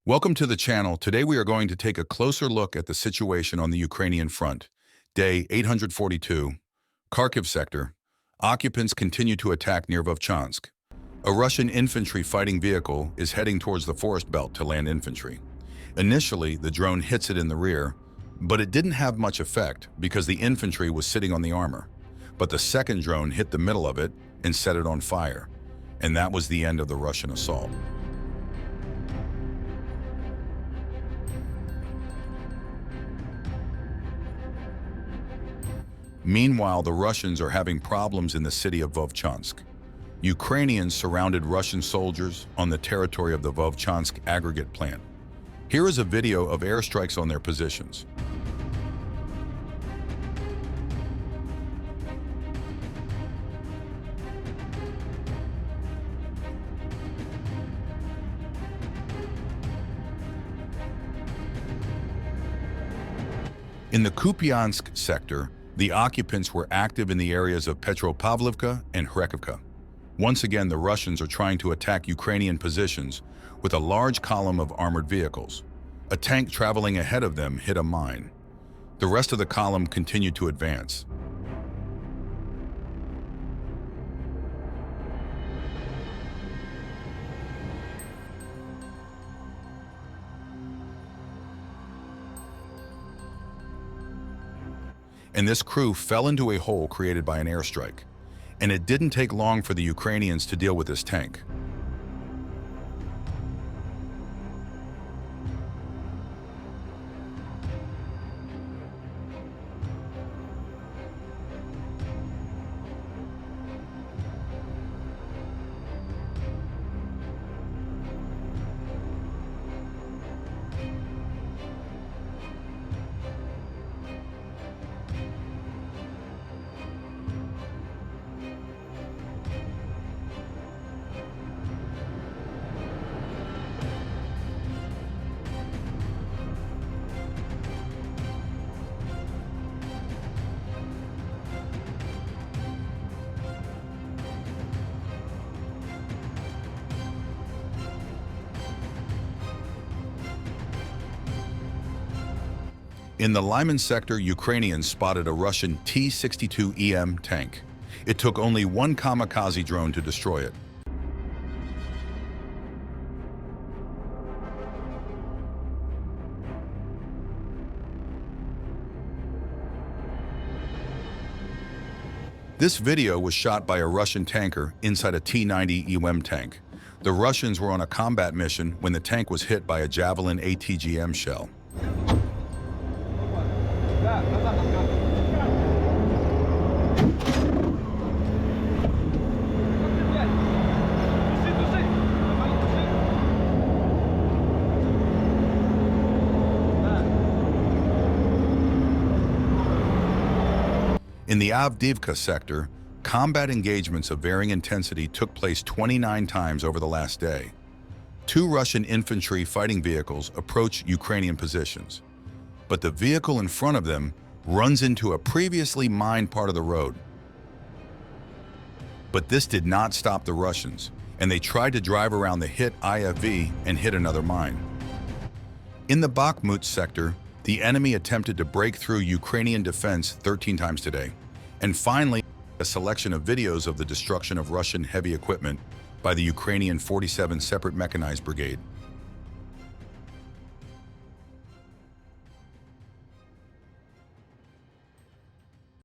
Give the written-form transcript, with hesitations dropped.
Welcome to the channel. Today we are going to take a closer look at the situation on the Ukrainian front. Day 842, Kharkiv Sector. Occupants continue to attack near Vovchansk. A Russian infantry fighting vehicle is heading towards the forest belt to land infantry. Initially, the drone hits it in the rear, but it didn't have much effect because the infantry was sitting on the armor. But the second drone hit the middle of it and set it on fire. And that was the end of the Russian assault. Meanwhile, the Russians are having problems in the city of Vovchansk. Ukrainians surrounded Russian soldiers on the territory of the Vovchansk Aggregate Plant. Here is a video of airstrikes on their positions. In the Kupyansk Sector, the occupants were active in the areas of Petropavlovka and Kharkiv. Once again, the Russians are trying to attack Ukrainian positions with a large column of armored vehicles. A tank traveling ahead of them hit a mine. The rest of the column continued to advance. And this crew fell into a hole created by an airstrike. And it didn't take long for the Ukrainians to deal with this tank. In the Lyman sector, Ukrainians spotted a Russian T-62EM tank. It took only one kamikaze drone to destroy it. This video was shot by a Russian tanker inside a T-90 tank. The Russians were on a combat mission when the tank was hit by a Javelin ATGM shell. In the Avdiivka sector, combat engagements of varying intensity took place 29 times over the last day. Two Russian infantry fighting vehicles approach Ukrainian positions, but the vehicle in front of them runs into a previously mined part of the road. But this did not stop the Russians, and they tried to drive around the hit IFV and hit another mine. In the Bakhmut sector, the enemy attempted to break through Ukrainian defense 13 times today. And finally, a selection of videos of the destruction of Russian heavy equipment by the Ukrainian 47 Separate Mechanized Brigade.